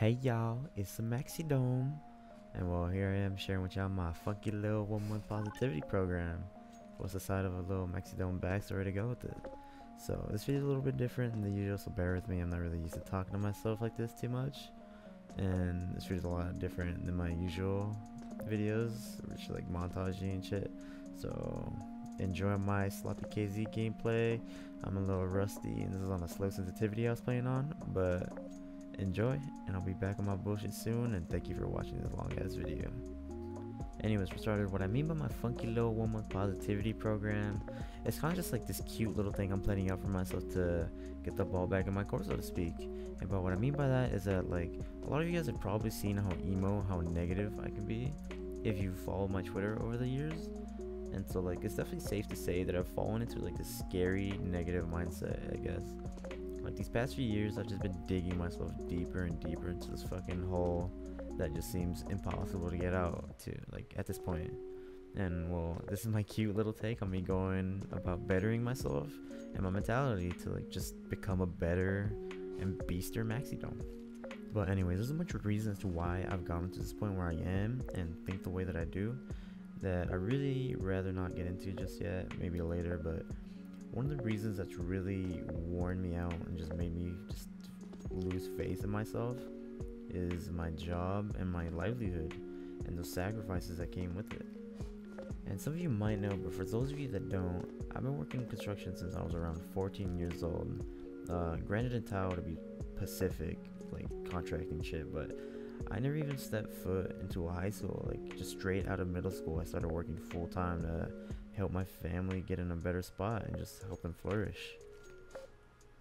Hey y'all, it's the Maxiedome, and well, here I am sharing with y'all my funky little 1-month positivity program. What's the side of a little Maxiedome backstory to go with it? So this video is a little bit different than the usual, so bear with me. I'm not really used to talking to myself like this too much, and this video is a lot different than my usual videos, which are like montagey and shit. So enjoy my sloppy KZ gameplay. I'm a little rusty, and this is on a slow sensitivity I was playing on, but enjoy, and I'll be back on my bullshit soon, and thank you for watching this long ass video. Anyways, for starters, what I mean by my funky little 1-month positivity program, it's kind of just like this cute little thing I'm planning out for myself to get the ball back in my court, so to speak. And but what I mean by that is that, like, a lot of you guys have probably seen how emo, how negative I can be if you follow my Twitter over the years. And so, like, it's definitely safe to say that I've fallen into like this scary negative mindset, I guess. Like, these past few years, I've just been digging myself deeper and deeper into this fucking hole that just seems impossible to get out to, like, at this point. And well, this is my cute little take on me going about bettering myself and my mentality to, like, just become a better and beaster Maxiedome. But anyways, there's a bunch of reasons to why I've gotten to this point where I am and think the way that I do that I really rather not get into just yet, maybe later. But one of the reasons that's really worn me out and just made me just lose faith in myself is my job and my livelihood and those sacrifices that came with it. And some of you might know, but for those of you that don't, I've been working in construction since I was around 14 years old. Granted in Tao to be Pacific, like contracting shit, but I never even stepped foot into a high school. Like, just straight out of middle school, I started working full time to help my family get in a better spot and just help them flourish.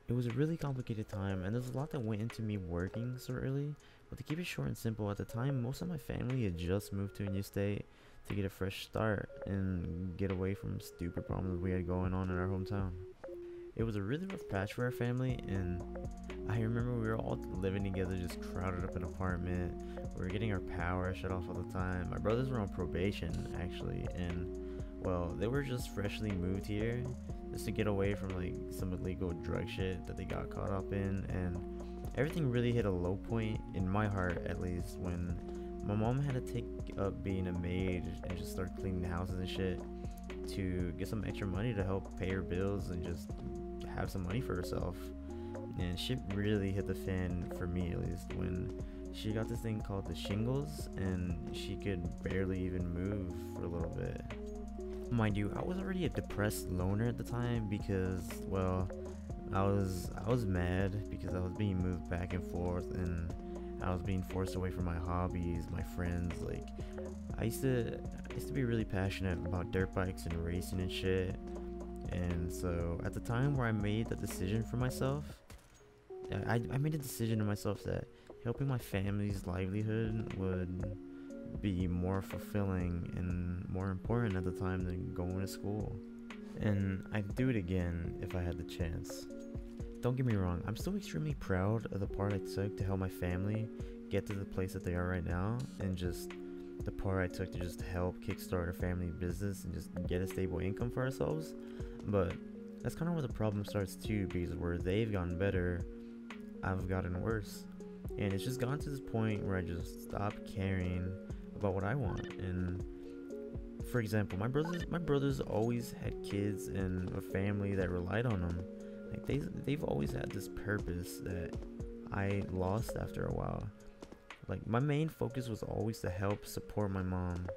It was a really complicated time, and there's a lot that went into me working so early, but to keep it short and simple, at the time most of my family had just moved to a new state to get a fresh start and get away from stupid problems we had going on in our hometown. It was a really rough patch for our family, and I remember we were all living together, just crowded up in an apartment. We were getting our power shut off all the time. My brothers were on probation, actually, and well, they were just freshly moved here just to get away from like some illegal drug shit that they got caught up in, and everything really hit a low point in my heart, at least, when my mom had to take up being a maid and just start cleaning houses and shit to get some extra money to help pay her bills and just have some money for herself. And shit really hit the fan, for me at least, when she got this thing called the shingles and she could barely even move for a little bit. Mind you, I was already a depressed loner at the time because, well, I was mad because I was being moved back and forth, and I was being forced away from my hobbies, my friends. Like, I used to be really passionate about dirt bikes and racing and shit. And so at the time where I made the decision for myself, I made a decision to myself that helping my family's livelihood would be more fulfilling and more important at the time than going to school. And I'd do it again if I had the chance. Don't get me wrong, I'm still extremely proud of the part I took to help my family get to the place that they are right now, and just the part I took to just help kickstart a family business and just get a stable income for ourselves. But that's kind of where the problem starts too, because where they've gotten better, I've gotten worse. And it's just gotten to this point where I just stopped caring about what I want. And for example, my brothers always had kids and a family that relied on them. Like, they've always had this purpose that I lost after a while. Like, my main focus was always to help support my mom,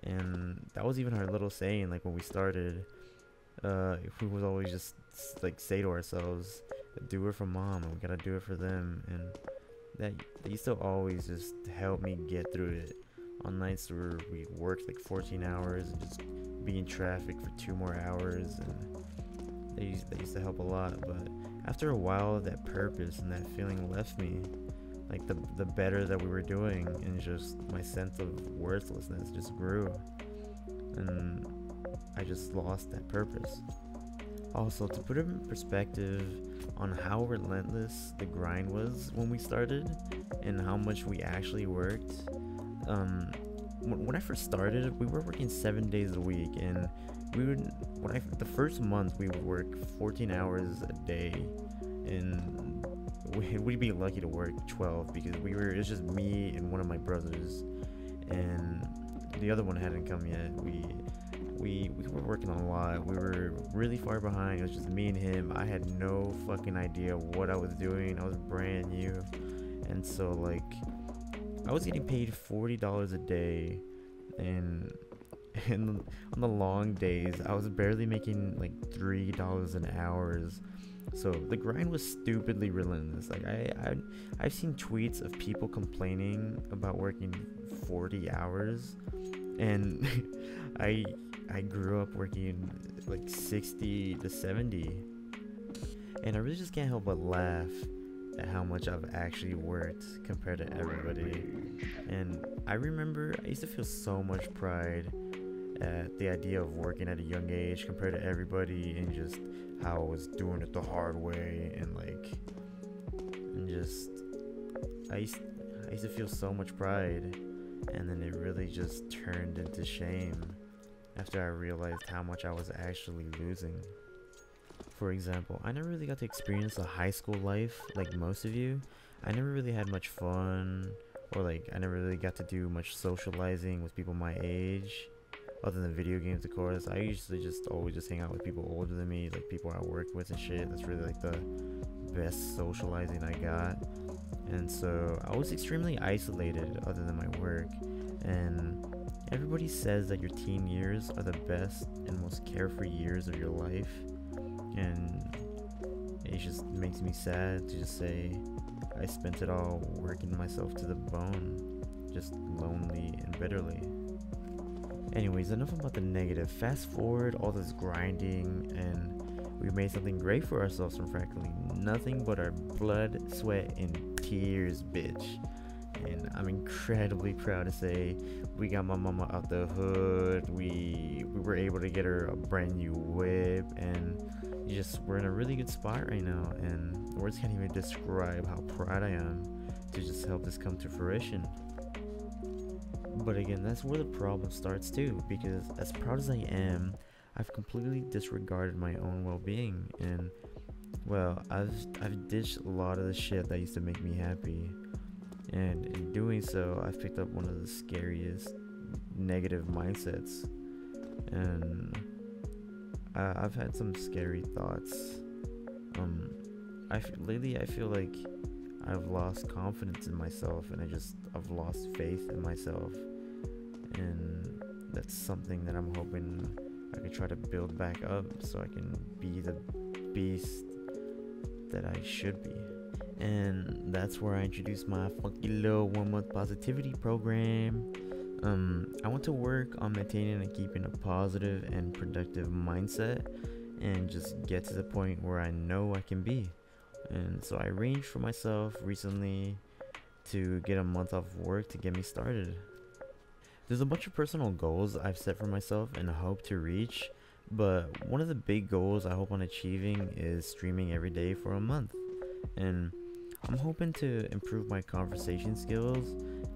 and that was even our little saying. Like, when we started, we would always just like say to ourselves, do it for mom, and we gotta do it for them. And that used to always just help me get through it on nights where we worked like 14 hours and just be in traffic for 2 more hours, and they used to help a lot. But after a while, that purpose and that feeling left me. Like, the better that we were doing, and just my sense of worthlessness just grew, and I just lost that purpose. Also, to put it in perspective on how relentless the grind was when we started and how much we actually worked, when I first started, we were working 7 days a week, and the first month we would work 14 hours a day, and we'd be lucky to work 12 because it was just me and one of my brothers, and the other one hadn't come yet. We were working a lot. We were really far behind. It was just me and him. I had no fucking idea what I was doing. I was brand new, and so like I was getting paid $40 a day, and on the long days I was barely making like $3 an hour. So the grind was stupidly relentless. Like I've seen tweets of people complaining about working 40 hours, and I grew up working like 60 to 70, and I really just can't help but laugh at how much I've actually worked compared to everybody. And I remember I used to feel so much pride at the idea of working at a young age compared to everybody, and just how I was doing it the hard way, and just I used to feel so much pride, and then it really just turned into shame after I realized how much I was actually losing. For example, I never really got to experience a high school life like most of you. I never really had much fun, or like I never really got to do much socializing with people my age, other than video games, of course. I usually just always just hang out with people older than me, like people I work with and shit. That's really like the best socializing I got. And so I was extremely isolated other than my work. And everybody says that your teen years are the best and most carefree years of your life. And it just makes me sad to just say I spent it all working myself to the bone, just lonely and bitterly. Anyways, enough about the negative. Fast forward all this grinding, and we made something great for ourselves from practically nothing but our blood, sweat, and tears, bitch. And I'm incredibly proud to say we got my mama out the hood. We were able to get her a brand new whip, and we're in a really good spot right now, and words can't even describe how proud I am to just help this come to fruition. But again, that's where the problem starts too, because as proud as I am, I've completely disregarded my own well-being, and well, I've ditched a lot of the shit that used to make me happy, and in doing so, I've picked up one of the scariest negative mindsets, and I've had some scary thoughts. Lately I feel like I've lost confidence in myself, and I've lost faith in myself, and that's something that I'm hoping I can try to build back up so I can be the beast that I should be. And that's where I introduced my funky little 1-month positivity program. I want to work on maintaining and keeping a positive and productive mindset, and just get to the point where I know I can be. And so I arranged for myself recently to get a month off work to get me started. There's a bunch of personal goals I've set for myself and hope to reach, but one of the big goals I hope on achieving is streaming every day for a month. And I'm hoping to improve my conversation skills,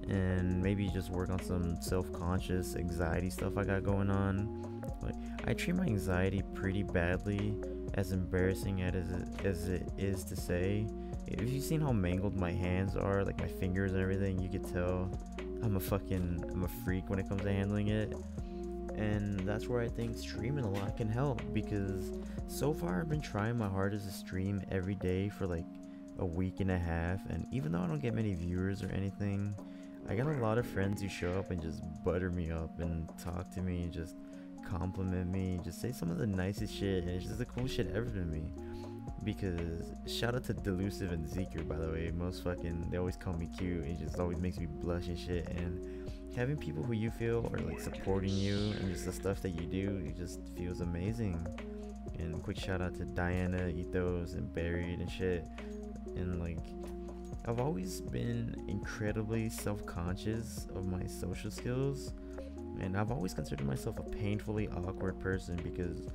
and maybe just work on some self-conscious anxiety stuff I got going on. Like, I treat my anxiety pretty badly, as embarrassing as it is to say. If you've seen how mangled my hands are, like my fingers and everything, you could tell I'm a freak when it comes to handling it. And that's where I think streaming a lot can help, because so far I've been trying my hardest to stream every day for like a week and a half, and even though I don't get many viewers or anything, I got a lot of friends who show up and just butter me up and talk to me, just compliment me, just say some of the nicest shit, and it's just the coolest shit ever to me. Because shout out to Delusive and Zeker, by the way. They always call me cute. It just always makes me blush and shit. And having people who you feel are like supporting you and just the stuff that you do, it just feels amazing. And quick shout out to Diana, Ethos, and Buried and shit. And like, I've always been incredibly self-conscious of my social skills, and I've always considered myself a painfully awkward person, because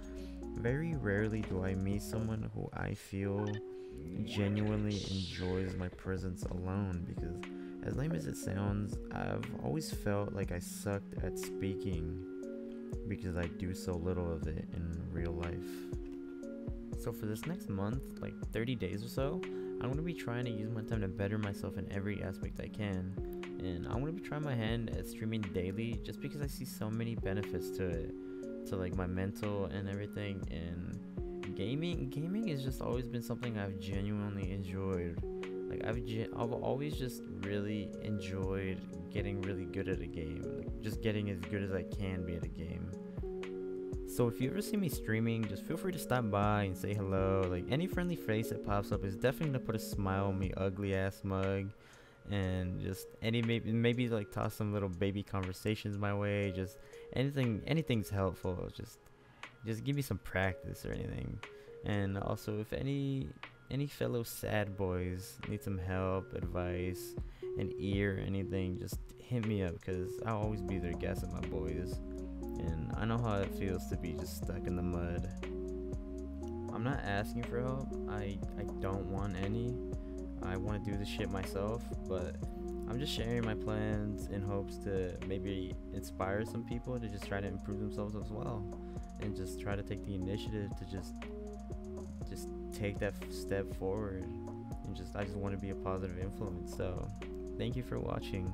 very rarely do I meet someone who I feel genuinely enjoys my presence alone. Because as lame as it sounds, I've always felt like I sucked at speaking because I do so little of it in real life. So for this next month, like 30 days or so, I'm gonna be trying to use my time to better myself in every aspect I can, and I'm gonna be trying my hand at streaming daily just because I see so many benefits to it, to like my mental and everything. And gaming has just always been something I've genuinely enjoyed. Like I've always just really enjoyed getting really good at a game, like just getting as good as I can be at a game. So if you ever see me streaming, just feel free to stop by and say hello. Like any friendly face that pops up is definitely gonna put a smile on me ugly ass mug. And just maybe like toss some little baby conversations my way. Just anything's helpful. Just give me some practice or anything. And also, if any fellow sad boys need some help, advice, an ear, anything, just hit me up, because I'll always be there gassing my boys. And I know how it feels to be just stuck in the mud. I'm not asking for help. I don't want any. I want to do this shit myself, but I'm just sharing my plans in hopes to maybe inspire some people to just try to improve themselves as well, and just try to take the initiative to just take that step forward. And I just want to be a positive influence. So thank you for watching.